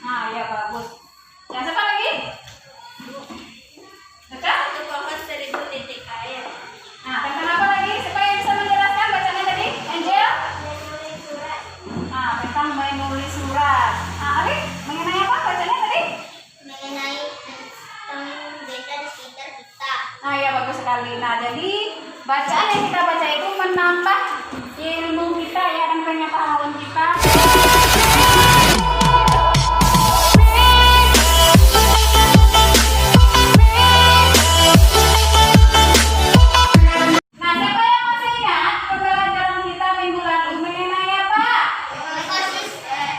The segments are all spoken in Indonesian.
Nah, ya bagus. Yang siapa lagi? Dekat? Satu pohon 1000 titik air. Nah, tentang apa lagi? Siapa yang bisa menjelaskan bacanya tadi? Angel? Menulis surat. Nah, tentang menulis surat. Nah, Arif, mengenai apa bacanya tadi? Mengenai tentang beda di sekitar kita. Nah, ya bagus sekali. Nah, jadi bacaan yang kita baca itu menambah ilmu kita ya dan pengetahuan kita. Nah, siapa yang masih ingat pembelajaran kita minggu lalu mengenai apa? Ekosistem.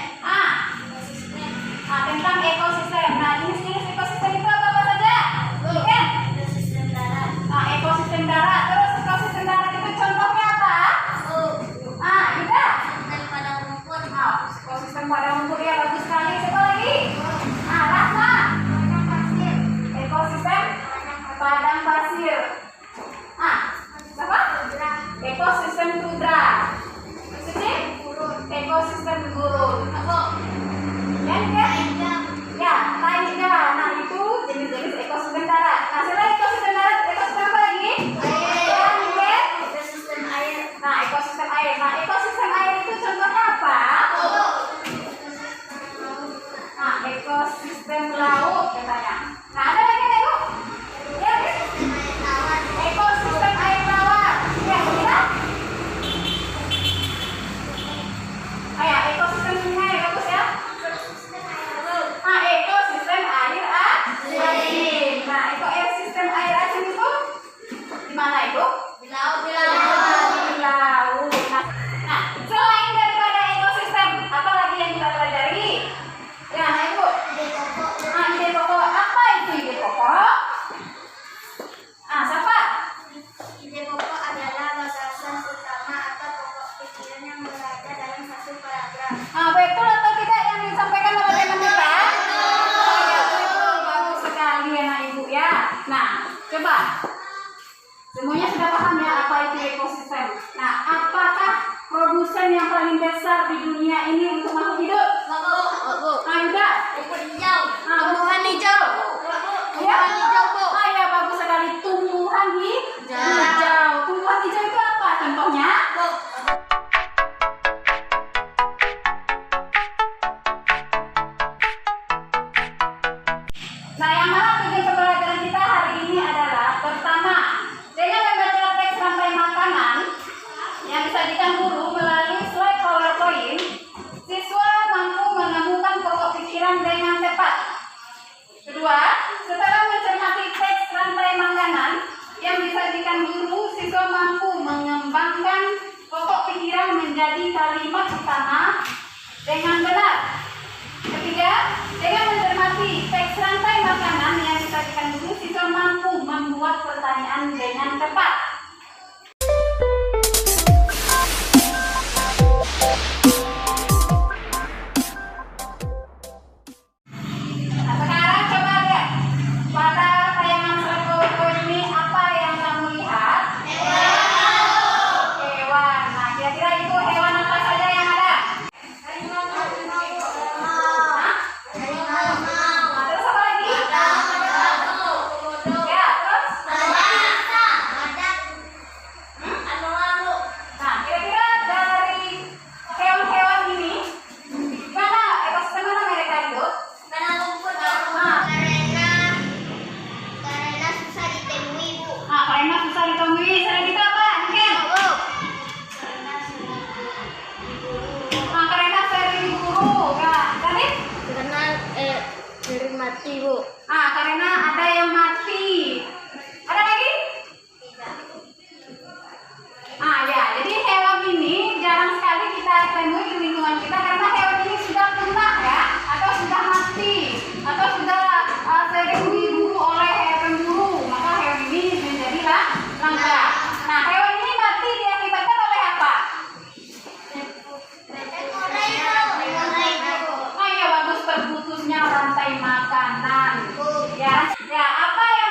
Tentang ekosistem. Nah, jenis-jenis ekosistem itu apa saja? Kan? Ekosistem darat. Ekosistem darat. Terus ekosistem darat itu contohnya apa? Juga. Dan padang rumput. Ekosistem padang rumput ya bagus sekali. Siapa lagi? Rahma. Padang pasir. Ekosistem padang pasir. Siapa? Ekosistem tundra. Suci? Ekosistem gurun. Kan? Ya, taiga. Nah, itu jenis-jenis ekosistem darat. Nah, selain ekosistem darat, ekosistem apa lagi? Air. Ekosistem air. Nah, ekosistem air. Nah, ekosistem air itu contohnya apa? Ekosistem laut katanya. Nah, ada lagi nggak, Ibu? Ya, ekosistem air tawar. Ya, bisa? Ekosistem sungai bagus ya. Ekosistem air asin. Nah, ekosistem air asin itu di mana, Ibu? Di laut. Di laut. Nah, selain daripada ekosistem, apa lagi yang kita pelajari? Ya, Ibu. Ide pokok. Apa itu ide pokok? Siapa? Ide pokok adalah batasan utama atau pokok pikiran yang berada dalam satu paragraf. Betul atau tidak yang disampaikan oleh teman kita? Ya, betul. Bagus sekali anak Ibu ya. Nah, coba. Semuanya sudah paham ya apa itu ekosistem. Nah, apakah produsen yang paling besar di dunia ini untuk makhluk hidup? Yuda. Rumput hijau. Tumbuhan hijau. Ya, Bu. ya bagus sekali. Tumbuhan hijau. Tumbuhan hijau itu apa? Contohnya? Nah, yang mana tujuan pembelajaran kita hari ini adalah pertama, dengan membaca teks rantai makanan yang disajikan guru melalui slide PowerPoint, siswa mampu menemukan pokok pikiran dengan tepat. Kedua, setelah mencermati teks rantai makanan yang disajikan guru, siswa mampu mengembangkan pokok pikiran menjadi kalimat utama dengan benar. Ketiga, dengan mencermati teks rantai makanan yang disajikan guru, siswa mampu membuat pertanyaan dengan tepat. Nah, sekarang coba lihat pada tayangan slide PowerPoint ini apa yang kamu lihat? Hewan. Nah, kira-kira itu hewan apa saja yang ada? Terus apa lagi? Ya, terus? Nah, kira-kira dari hewan-hewan ini, mana ekosistem mana mereka hidup? Karena susah ditemui, Bu. Karena susah ditemui. Selain itu apa? Mungkin? Karena sering diburu. Ya, tadi? Karena sering mati, Bu. Karena ada yang mati. Ada lagi? Ya, jadi hewan ini jarang sekali kita temui di lingkungan kita karena hewan ini sudah punah ya, atau sudah mati, atau sudah sering diburu oleh pemburu, maka hewan ini menjadi langka. Nah, hewan ini mati diakibatkan oleh apa? Ya bagus, terputusnya rantai makanan. Ya, apa yang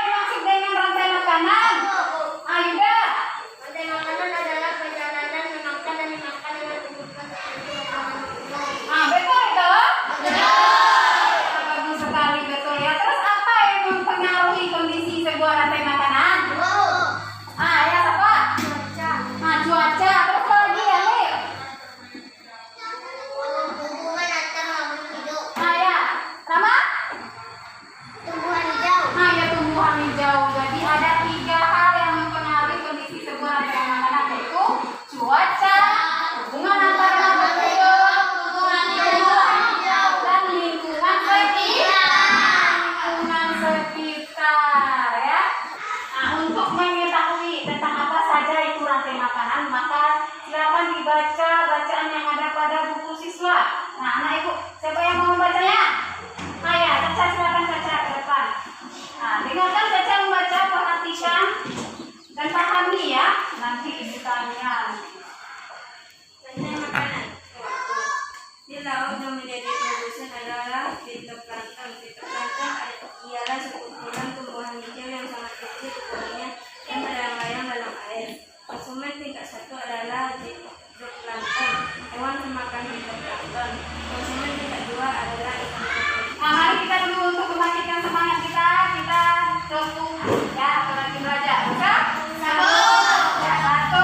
membaca bacaan yang ada pada buku siswa. Nah, anak ibu, siapa yang mau membacanya?Aya, Caca, silakan Caca ke depan. Nah, dengarkan Caca membaca, perhatikan dan pahami ya. Nanti ibu tanya. Rantai makanan. Di laut yang menjadi produsen adalah fitoplankton. Fitoplankton ialah sekumpulan tumbuhan hijau yang sangat kecil ukurannya dan melayang-layang dalam air. Konsumen tingkat 1 adalah zooplankton, hewan pemakan fitoplankton. Konsumen tingkat 2 adalah ikan kecil. Nah, mari kita dulu untuk membangkitkan semangat kita. Kita tunggu ya, lagi belajar. Bisa? Satu. Ya, 1,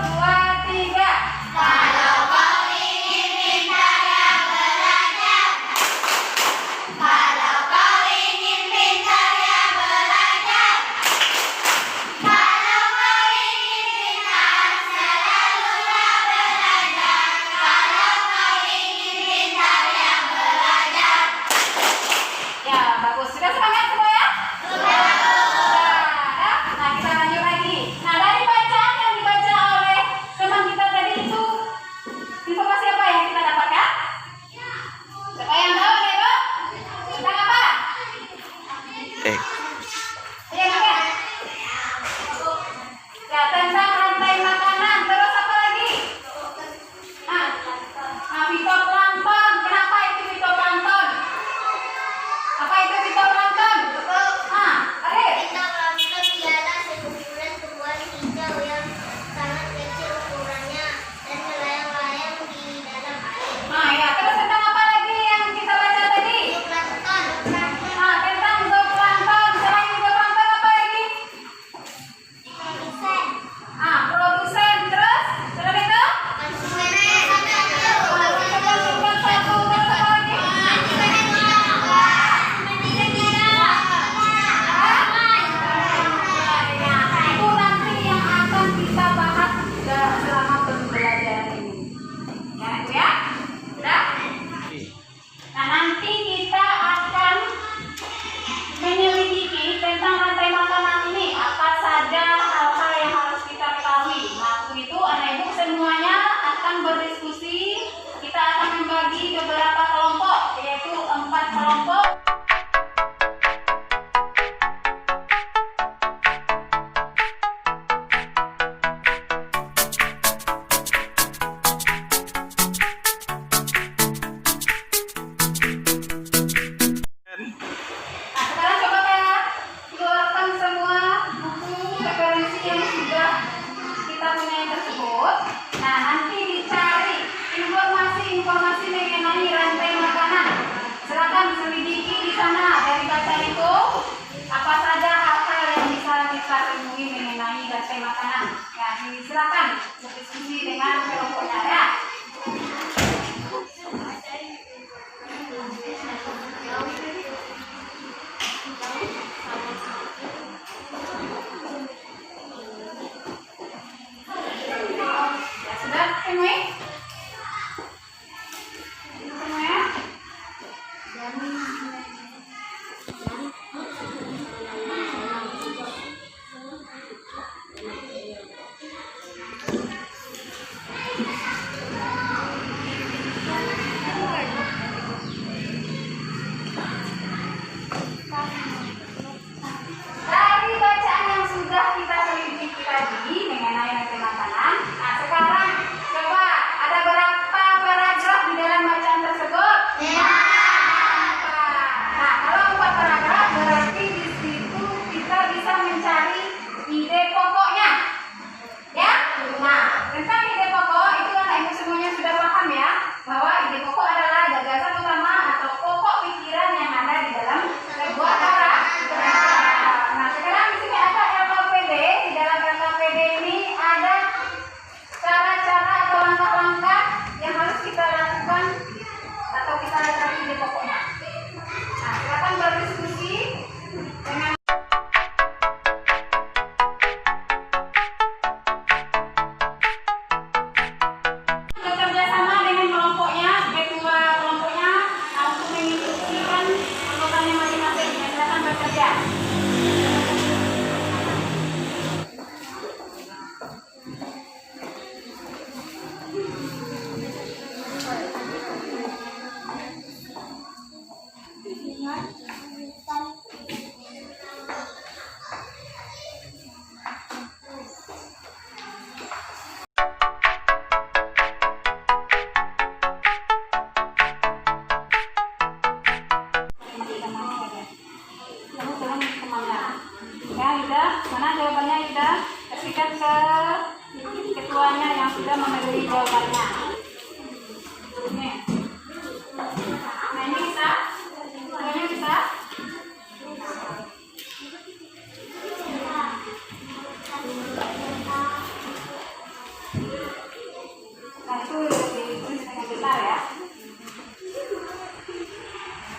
2, 3. Kalau kau ingin pintar ya belajar. Kalau kau ingin pintar ya belajar. Kalau kau ingin pintar selalulah belajar. Kalau kau ingin pintar ya belajar. Ya, bagus. Sudah semangat semua ya? Sudah. Ya. Nah, kita lanjut lagi. Nah, dari bacaan yang dibaca oleh teman kita tadi itu, informasi apa yang kita dapatkan? Siapa yang tahu nih, Bu? Tentang apa? Iya, apa? Ya, tentang rantai makanan. Terus apa lagi? Nah, fitoplankton. Kenapa itu fitoplankton? Apa itu fitoplankton? Ah, Arif. Fitoplankton ialah sekumpulan tumbuhan hijau yang sangat kecil ukurannya dan melayang-layang di dalam air. Nah, ya, terus tentang apa lagi yang kita baca tadi? Zooplankton. Nah, tentang zooplankton. Selain zooplankton apa lagi? Produsen. Ah, produsen. Terus itu? Konsumen. Konsumen satu. Terus apa lagi? Itu nanti yang akan kita bahas selama pembelajaran ini. Ya, itu ya. Sudah? Nah, nanti kita akan menyelidiki tentang rantai makanan ini. Apa saja hal-hal yang harus kita ketahui. Nah, untuk itu anak ibu semuanya akan berdiskusi. Kita akan membagi beberapa kelompok, yaitu 4 kelompok. Nah, sekarang coba ya, keluarkan semua buku referensi yang sudah kita punya tersebut. Nah, nanti dicari informasi-informasi mengenai rantai makanan. Silakan selidiki di sana dari baca itu apa saja hal-hal yang bisa kita temui mengenai rantai makanan. Ya, silakan berdiskusi dengan kelompoknya ya. Ya, sudah semua? Semua ya? Dari bacaan yang sudah kita selidiki tadi mengenai rantai makanan, nah sekarang coba jawabannya. Nih. Nah, ini bisa? Semuanya bisa? Nah, itu ditulis dengan benar ya.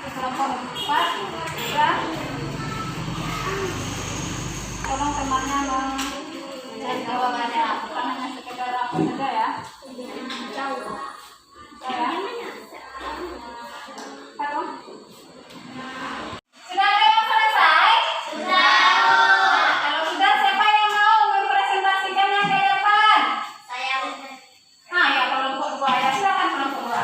Kelompok 4 bisa. Tolong temannya mencari jawabannya, bukan hanya sekedar apa saja ya. Jauh. Ya. Pardon? Sudah ada yang selesai? Sudah. Nah, kalau sudah, siapa yang mau mempresentasikannya ke depan? Saya Nah, ya kelompok 2 ya, silakan kelompok 2.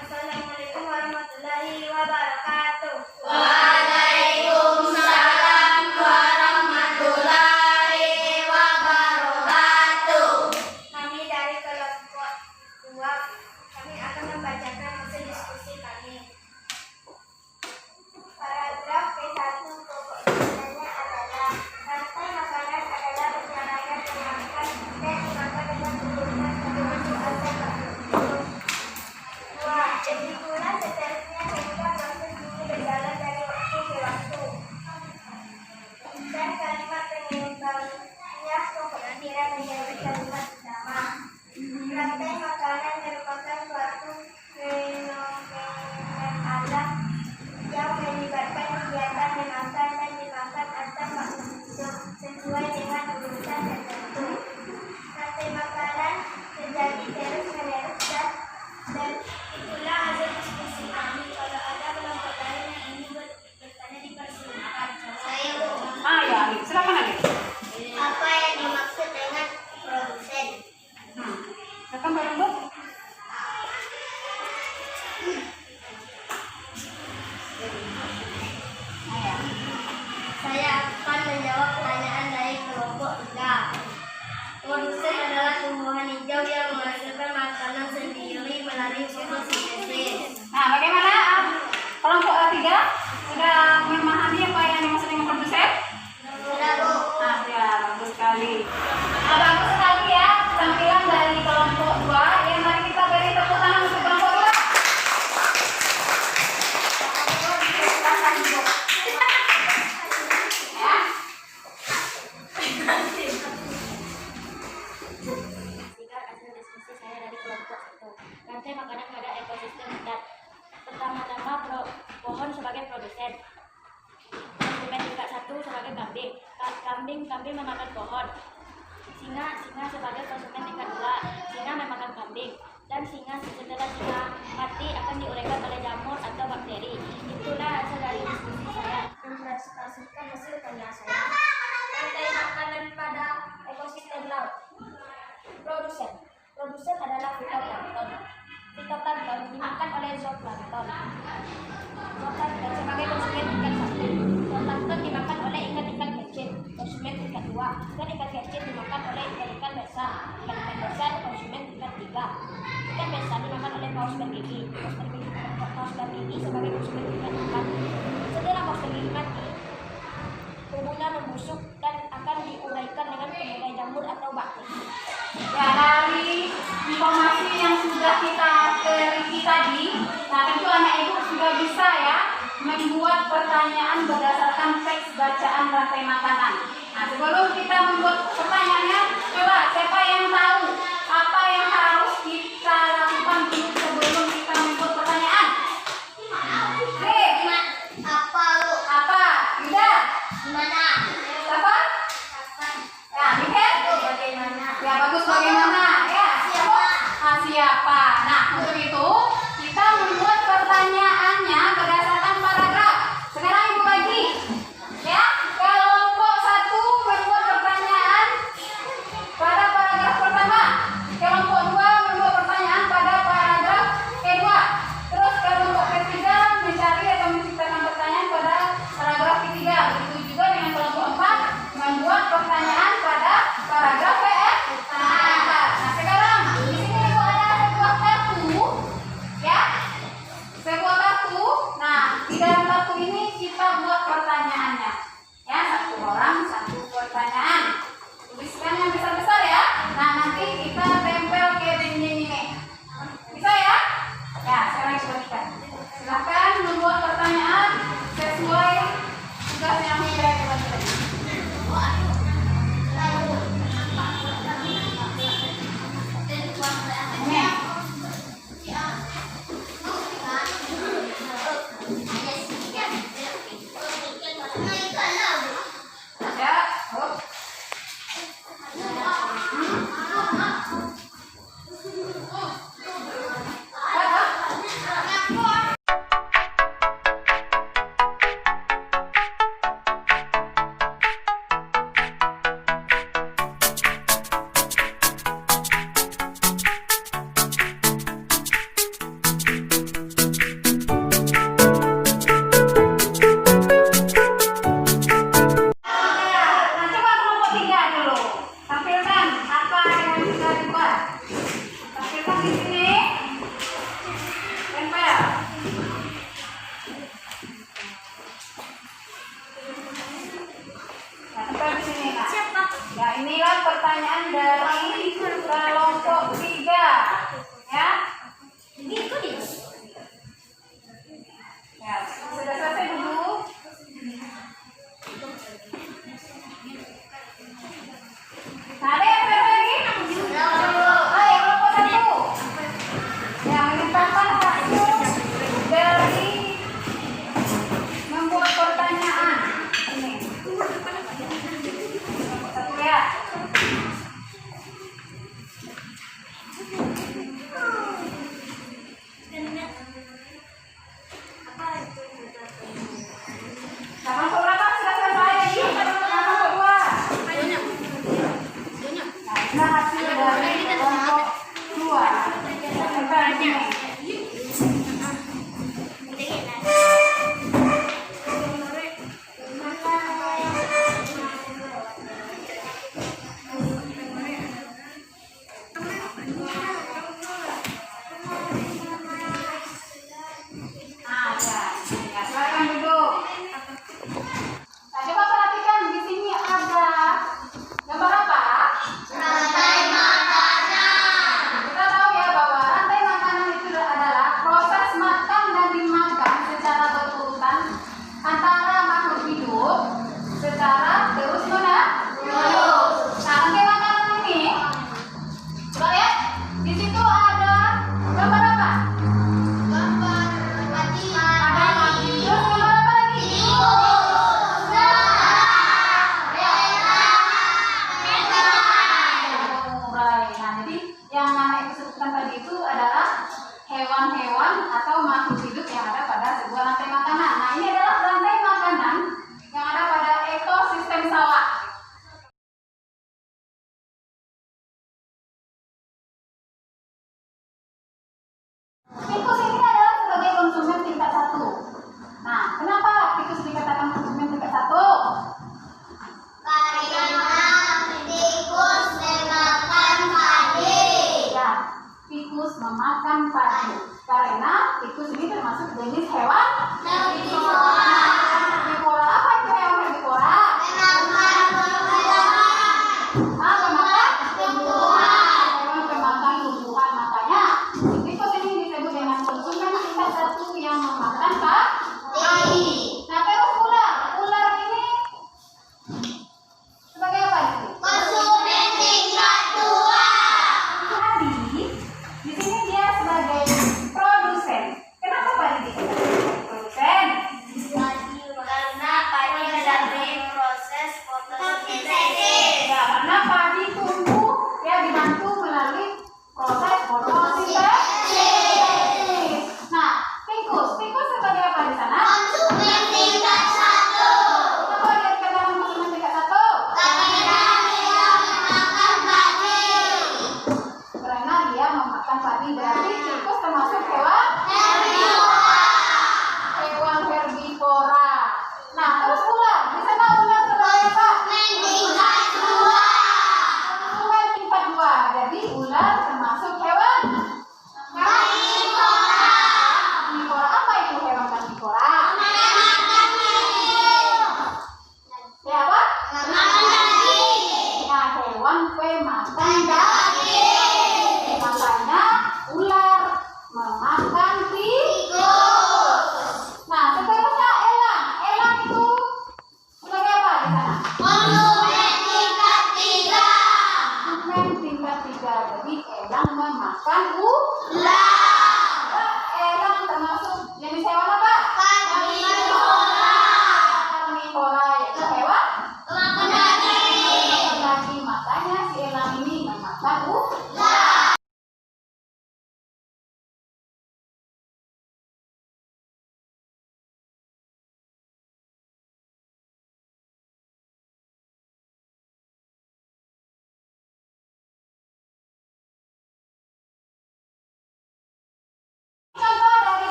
Assalamualaikum warahmatullahi wabarakatuh. Waalaikumsalam warahmatullahi wabarakatuh. Kami dari kelompok 2, kami akan membacakan hasil diskusi kami. Paragraf P1 pokok tulisannya adalah rantai makanan adalah perjalanan yang makan dan dimakan dengan turunan menuju asal makhluk. 2. Begitulah seterusnya sehingga proses ini berjalan dari waktu ke waktu. Dan kalimat penyeimbangnya kira menjadi kalimat utama. Rantai makanan merupakan suatu fenomena alam yang melibatkan kegiatan memakan dan dimakan antar makhluk hidup sesuai dengan urutan tertentu. Rantai makanan terjadi terus-menerus dan itulah hasil diskusi kami. Kalau ada kelompok lain yang ingin bertanya dipersilakan. Saya Ah ya, silakan lagi. apa yang dimaksud dengan produsen? Silakan bareng Bu. Nah, ya. Saya akan menjawab pertanyaan dari kelompok 3. Produsen adalah tumbuhan hijau yang menghasilkan makanan sendiri melalui fotosintesis. Nah, bagaimana kelompok 3 sudah memahami apa yang dimaksud dengan produsen? Sudah, Bu. Nah, ya, bagus sekali. Nah, bagus sekali ya tampilan dari kelompok 2. Ya, mari kita beri tepuk tangan untuk kelompok 2. Silakan, Bu. Ya. Singkat hasil diskusi saya dari kelompok 1. Rantai makanan pada ekosistem hutan. Pertama-tama pohon sebagai produsen. Konsumen tingkat 1 sebagai kambing. Kambing memakan pohon. Singa sebagai konsumen tingkat 2. Singa memakan kambing. Dan setelah singa mati akan diuraikan oleh jamur atau bakteri. Itulah hasil dari diskusi saya. Mempresentasikan hasil tanya saya. Rantai makanan pada ekosistem laut. Produsen adalah fitoplankton. Fitoplankton dimakan oleh zooplankton. Zooplankton sebagai konsumen tingkat 1. Zooplankton dimakan oleh ikan-ikan kecil, konsumen tingkat 2. Ikan-ikan kecil dimakan oleh ikan-ikan besar. Ikan-ikan besar konsumen tingkat 3. Ikan besar dimakan oleh paus bergigi. Paus bergigi sebagai konsumen tingkat 4. Setelah paus bergigi mati, tubuhnya membusuk dan akan diuraikan dengan pelbagai jamur atau bakteri. Ya, dari informasi yang sudah kita teliti tadi, nah tentu anak ibu sudah bisa ya membuat pertanyaan berdasarkan teks bacaan rantai makanan. Nah, sebelum kita membuat pertanyaannya, coba siapa yang tahu apa yang harus kita lakukan dulu sebelum kita membuat pertanyaan? Apa lu? Apa? Yuda? Gimana? Siapa? Ya, Mikel? Bagaimana? Ya, bagus bagaimana? Ya, Siapa? Siapa? Nah, untuk itu kita membuat pertanyaannya berdasarkan paragraf. Sekarang ibu bagi, ya, kelompok 1 membuat pertanyaan pada paragraf pertama, kelompok 2 membuat pertanyaan pada paragraf kedua, terus kelompok ketiga mencari atau menciptakan pertanyaan pada paragraf ketiga. Begitu juga dengan tugasnya sudah dibantu. Ya, oh. Nah, coba kelompok 3 dulu. Tampilkan apa yang sudah dibuat. Tampilkan di sini. Tempel. Nah, tempel di sini, Kak. Ya, inilah pertanyaan dari kelompok 3. Ya. Ya, sudah selesai dulu. Nah, ada yang selesai lagi? Ayo, kelompok 1. Yang menyatakan hasil dari membuat pertanyaan. Ini. Kelompok 1 ya.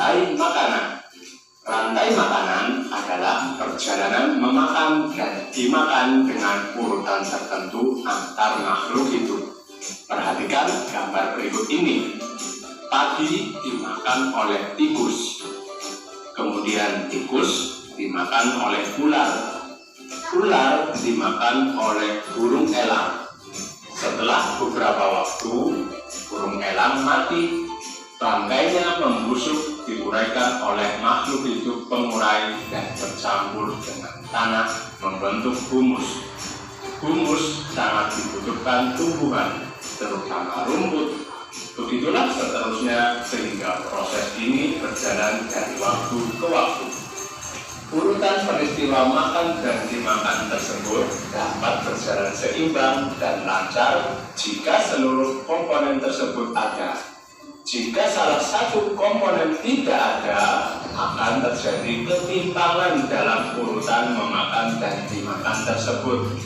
rantai makanan. Rantai makanan adalah perjalanan memakan dan dimakan dengan urutan tertentu antar makhluk hidup. Perhatikan gambar berikut ini. Padi dimakan oleh tikus, kemudian tikus dimakan oleh ular, ular dimakan oleh burung elang. Setelah beberapa waktu, burung elang mati. Rangkainya membusuk diuraikan oleh makhluk hidup pengurai dan bercampur dengan tanah membentuk humus. Humus sangat dibutuhkan tumbuhan, terutama rumput. Begitulah seterusnya sehingga proses ini berjalan dari waktu ke waktu. Urutan peristiwa makan dan dimakan tersebut dapat berjalan seimbang dan lancar jika seluruh komponen tersebut ada. Jika salah satu komponen tidak ada, akan terjadi ketimpangan dalam urutan memakan dan dimakan tersebut.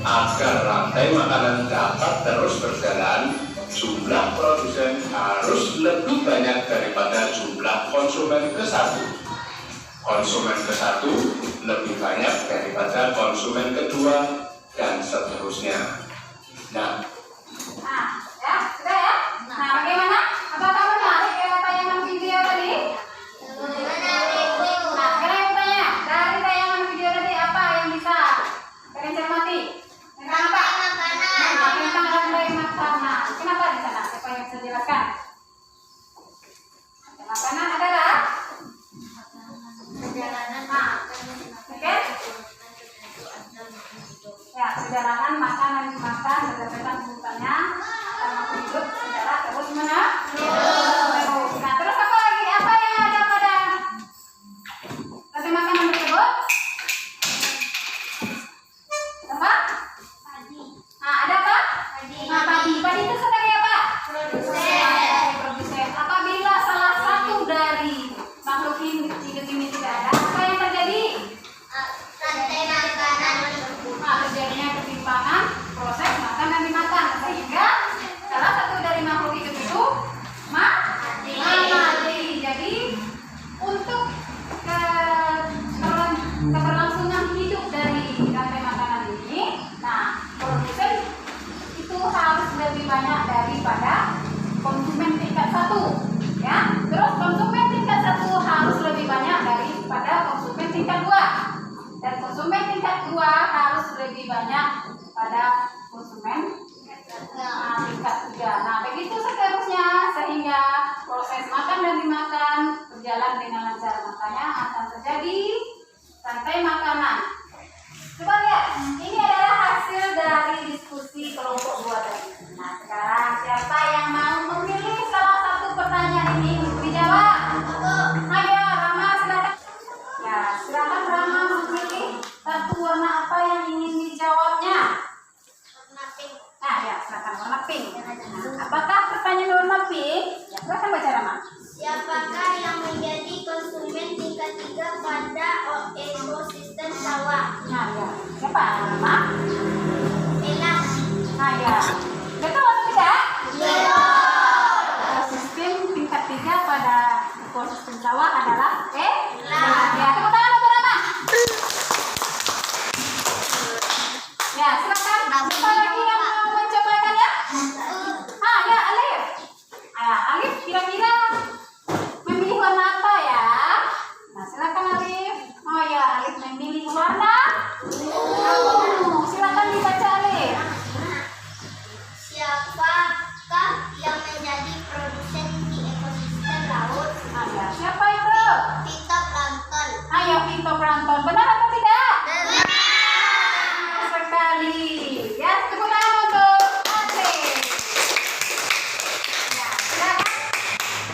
Agar rantai makanan dapat terus berjalan, jumlah produsen harus lebih banyak daripada jumlah konsumen ke satu. Konsumen ke satu lebih banyak daripada konsumen kedua, dan seterusnya. Nah, ya, sudah ya. Nah, bagaimana? Apakah menarik ya tayangan video tadi? Nah, sekarang yang bertanya, dari tayangan video tadi apa yang bisa kalian cermati? Tentang apa? Nah, tentang rantai makanan. Kenapa di sana? Siapa yang bisa jelaskan? Rantai makanan adalah Perjalanan oke? Ya, perjalanan makan dan dimakan berdasarkan urutannya antara makhluk hidup secara terus menerus. Nah, terus apa lagi? Apa yang ada pada rantai makanan tersebut? Apa? Nah, ada apa? Nah, padi. Padi itu sebagai apa? Produsen. Apabila salah satu dari makhluk hidup ini tidak ada, apa yang terjadi? Nah, terjadinya ketimpangan proses makan dan dimakan, sehingga salah satu dari makhluk hidup itu mati. Jadi untuk keberlangsungan hidup dari rantai makanan ini, nah produsen itu harus lebih banyak daripada konsumen tingkat satu, ya. Terus konsumen tingkat satu harus lebih banyak daripada konsumen tingkat dua. Dan konsumen tingkat 2 harus lebih banyak pada konsumen tingkat 3. Nah, begitu seterusnya sehingga proses makan dan dimakan berjalan dengan lancar. Makanya akan terjadi rantai makanan. Coba lihat, ini adalah hasil dari diskusi kelompok 2 tadi. Nah, sekarang siapa yang mau memilih salah satu pertanyaan ini untuk dijawab? Ayo, Rama, silakan. Ya, silakan Rama memilih satu warna apa yang ingin dijawabnya. Nah, ya, silakan warna pink. Nah, apakah pertanyaan warna pink? Ya, silakan baca Rama. Siapakah yang menjadi konsumen tingkat 3 pada ekosistem sawah? Nah, ya, siapa Rama? Elang. Nah, ya, betul atau tidak? Iya. Ekosistem tingkat 3 pada ekosistem sawah adalah Elang. ya, tepuk tangan untuk Rama. Ya, silakan. Siapa lagi yang mau mencobakan ya? Ya, Alif. Alif kira-kira memilih warna apa ya? Nah, silakan Alif. Oh ya, Alif memilih warna silakan dibaca Alif. Siapakah yang menjadi produsen di ekosistem laut? Ya, siapa itu? Fitoplankton. Ayo, fitoplankton. Benar atau tidak? Benar. Sekali. Ya, tepuk tangan untuk Alif. Ya, silakan.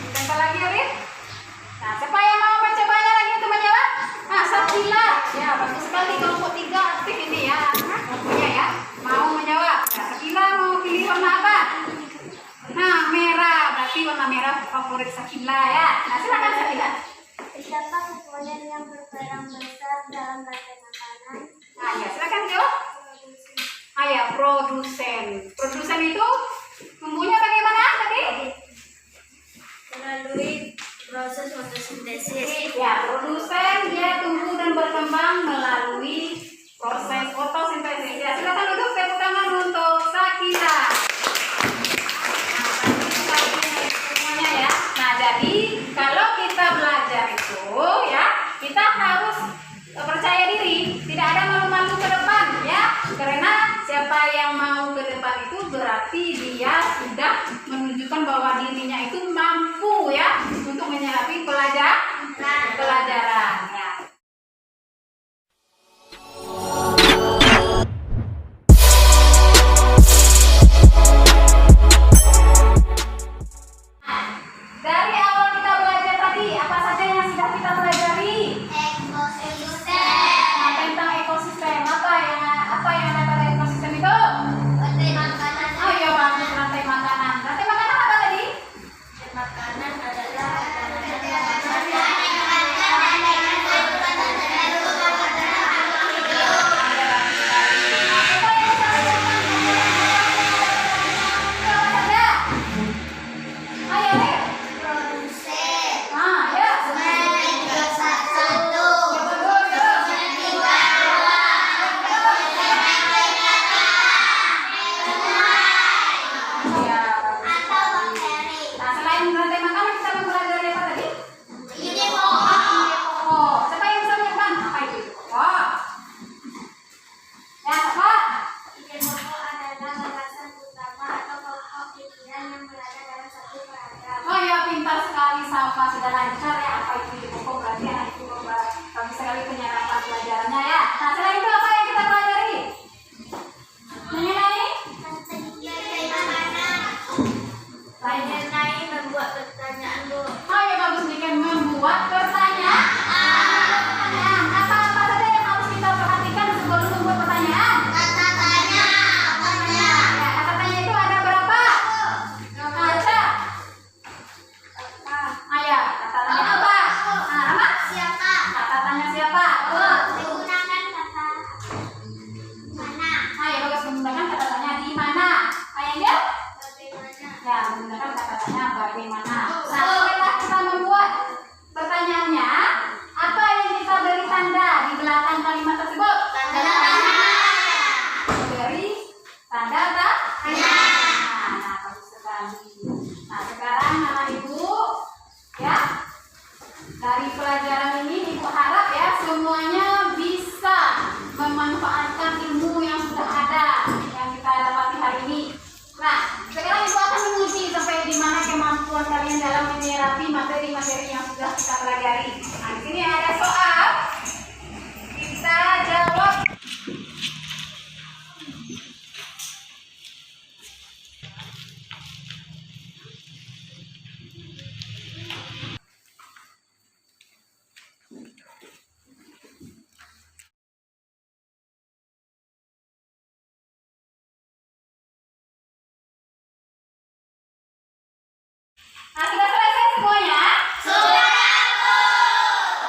Siapa lagi Alif? Nah, siapa yang mau mencobanya lagi untuk menjawab? Nah, Sakila. Ya, bagus sekali kelompok 3 aktif ini ya. Kelompoknya ya. Mau menjawab. Ya, Sakila mau pilih warna apa? Nah, merah. Berarti warna merah favorit Sakila ya. Nah, silakan Sakila. Siapa komponen yang berperan besar dalam fotosintesis. Ya, produsen dia tumbuh dan berkembang melalui proses fotosintesis. Ya, silakan duduk, tepuk tangan untuk Sakina. Semuanya ya. Nah, jadi kalau kita belajar itu ya, kita harus percaya diri, tidak ada malu-malu ke depan ya. Karena siapa yang mau ke depan itu berarti dia sudah menunjukkan bahwa dirinya itu mampu ya untuk menyerapi pelajaran ya. Dari awal kita belajar tadi, apa saja yang sudah kita pelajari? Nah, tentang ekosistem, apa yang ada pada ekosistem itu? Oh iya, bagus, rantai makanan. Rantai makanan apa tadi? Makanan adalah sudah lancar ya, apa itu pokok berarti anak itu bagus sekali penyerapan pelajarannya ya. Nah, selain itu apa yang kita pelajari? mengenai membuat pertanyaan, Bu. Oh ya, bagus nih, kan membuat pertanyaan. Nah, apa-apa saja yang harus kita perhatikan sebelum membuat pertanyaan? Kata tanya. Ya, kata tanya itu ada berapa? Ada. Ayo, kata tanya apa? Nah, apa? Siapa? Kata tanya siapa? Menggunakan kata mana? Ayo, bagus, menggunakan kata tanya di mana? Ayo, ya. Bagaimana? Ya, menggunakan kata tanya bagaimana. Nah, setelah kita membuat pertanyaannya, apa yang kita beri tanda di belakang kalimat tersebut? Tanda tanya. Beri tanda tanya. Nah, bagus sekali. Nah, sekarang anak ibu, ya, dari pelajaran ini ibu harap ya semuanya bisa memanfaatkan ilmu yang sudah ada yang kita dapati hari ini. Nah, sekarang ibu akan menguji sampai di mana kemampuan kalian dalam menyerapi materi-materi yang sudah kita pelajari. Nah, di sini ada soal, kita jawab. Nah, sudah selesai semuanya?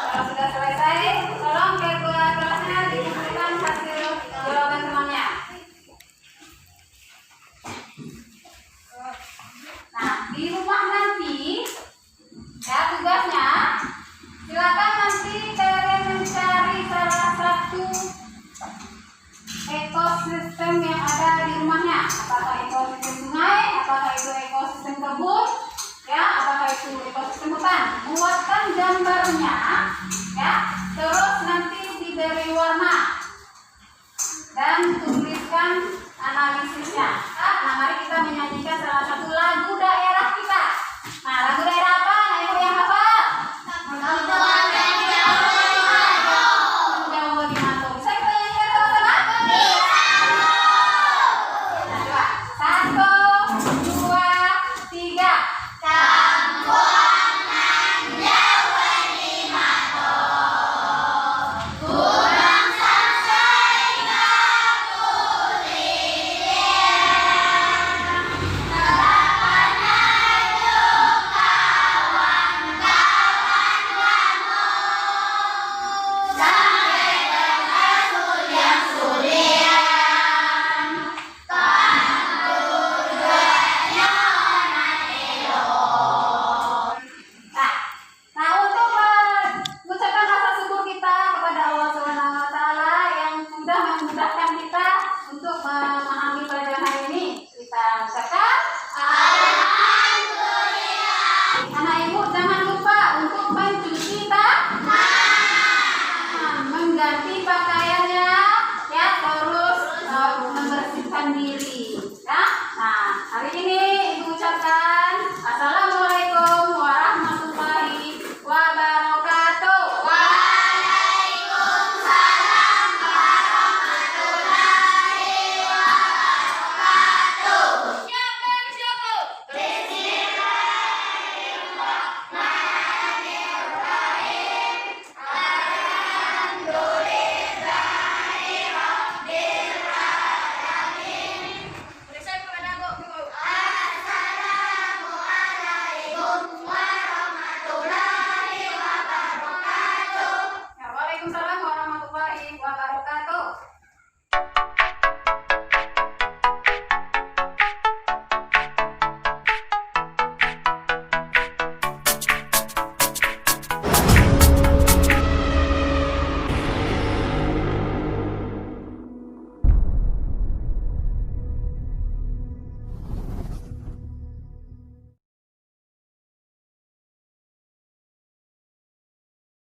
Kalau sudah selesai, tolong kelasnya dikumpulkan hasil jawaban temannya. Nah, di rumah nanti, ya tugasnya, silakan nanti kalian mencari salah satu ekosistem yang ada di rumahnya. Apakah ekosistem sungai, apakah itu ekosistem kebun, ya, apakah itu ekosistem hutan. Buatkan gambarnya, ya, terus nanti diberi warna dan tuliskan analisisnya.